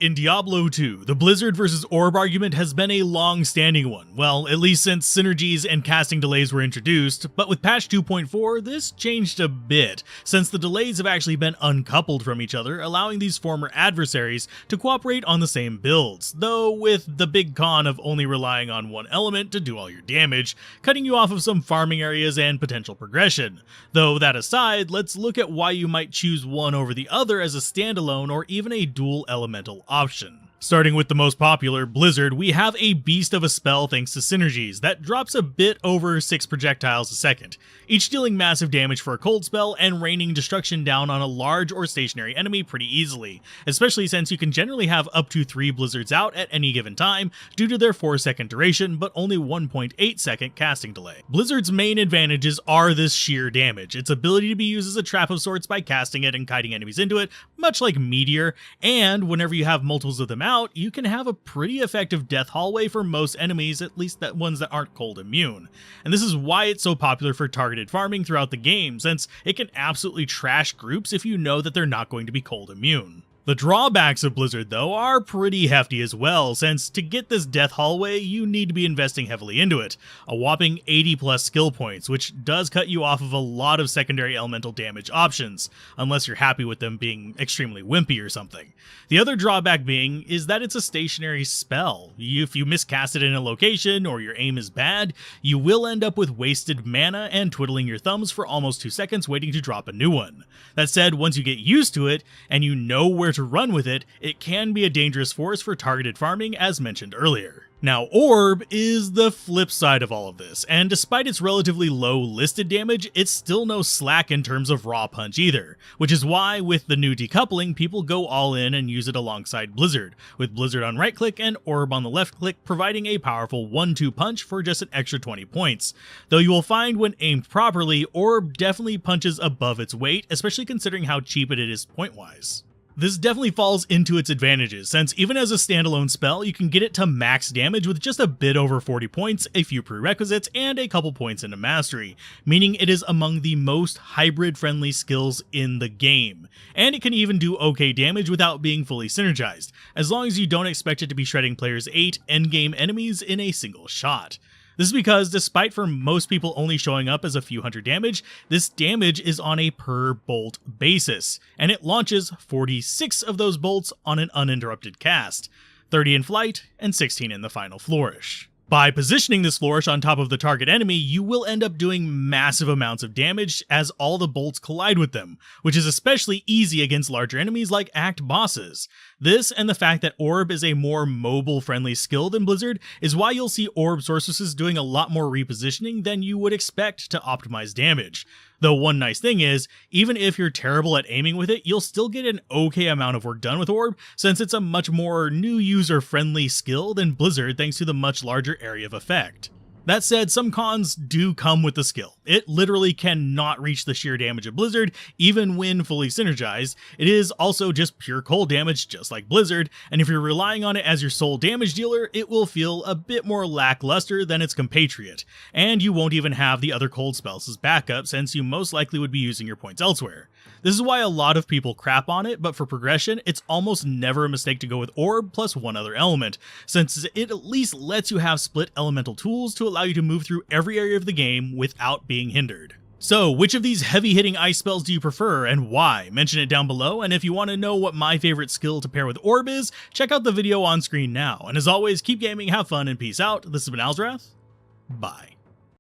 In Diablo 2, the Blizzard versus Orb argument has been a long-standing one, well, at least since synergies and casting delays were introduced, but with patch 2.4, this changed a bit, since the delays have actually been uncoupled from each other, allowing these former adversaries to cooperate on the same builds, though with the big con of only relying on one element to do all your damage, cutting you off of some farming areas and potential progression. Though that aside, let's look at why you might choose one over the other as a standalone or even a dual elemental option. Starting with the most popular, Blizzard, we have a beast of a spell thanks to synergies that drops a bit over 6 projectiles a second, each dealing massive damage for a cold spell and raining destruction down on a large or stationary enemy pretty easily, especially since you can generally have up to 3 blizzards out at any given time due to their 4-second duration but only 1.8-second casting delay. Blizzard's main advantages are this sheer damage, its ability to be used as a trap of sorts by casting it and kiting enemies into it, much like Meteor, and whenever you have multiples of them out, you can have a pretty effective death hallway for most enemies, at least the ones that aren't cold immune. And this is why it's so popular for targeted farming throughout the game, since it can absolutely trash groups if you know that they're not going to be cold immune. The drawbacks of Blizzard, though, are pretty hefty as well, since to get this death hallway, you need to be investing heavily into it, a whopping 80 plus skill points, which does cut you off of a lot of secondary elemental damage options, unless you're happy with them being extremely wimpy or something. The other drawback being is that it's a stationary spell. If you miscast it in a location or your aim is bad, you will end up with wasted mana and twiddling your thumbs for almost 2 seconds waiting to drop a new one. That said, once you get used to it, and you know where to run with it, it can be a dangerous force for targeted farming as mentioned earlier. Now, Orb is the flip side of all of this, and despite its relatively low listed damage, it's still no slack in terms of raw punch either, which is why with the new decoupling, people go all in and use it alongside Blizzard, with Blizzard on right click and Orb on the left click providing a powerful 1-2 punch for just an extra 20 points. Though you will find when aimed properly, Orb definitely punches above its weight, especially considering how cheap it is point-wise. This definitely falls into its advantages, since even as a standalone spell, you can get it to max damage with just a bit over 40 points, a few prerequisites, and a couple points into mastery, meaning it is among the most hybrid-friendly skills in the game. And it can even do okay damage without being fully synergized, as long as you don't expect it to be shredding players' 8 endgame enemies in a single shot. This is because, despite for most people only showing up as a few hundred damage, this damage is on a per bolt basis, and it launches 46 of those bolts on an uninterrupted cast, 30 in flight and 16 in the final flourish. By positioning this flourish on top of the target enemy, you will end up doing massive amounts of damage as all the bolts collide with them, which is especially easy against larger enemies like Act bosses. This, and the fact that Orb is a more mobile-friendly skill than Blizzard, is why you'll see Orb Sorceresses doing a lot more repositioning than you would expect to optimize damage. Though one nice thing is, even if you're terrible at aiming with it, you'll still get an okay amount of work done with Orb, since it's a much more new user-friendly skill than Blizzard thanks to the much larger area of effect. That said, some cons do come with the skill. It literally cannot reach the sheer damage of Blizzard, even when fully synergized. It is also just pure cold damage, just like Blizzard, and if you're relying on it as your sole damage dealer, it will feel a bit more lackluster than its compatriot, and you won't even have the other cold spells as backup, since you most likely would be using your points elsewhere. This is why a lot of people crap on it, but for progression, it's almost never a mistake to go with Orb plus one other element, since it at least lets you have split elemental tools to allow you to move through every area of the game without being hindered. So, which of these heavy-hitting ice spells do you prefer, and why? Mention it down below, and if you want to know what my favorite skill to pair with Orb is, check out the video on screen now. And as always, keep gaming, have fun, and peace out. This has been Alzorath. Bye.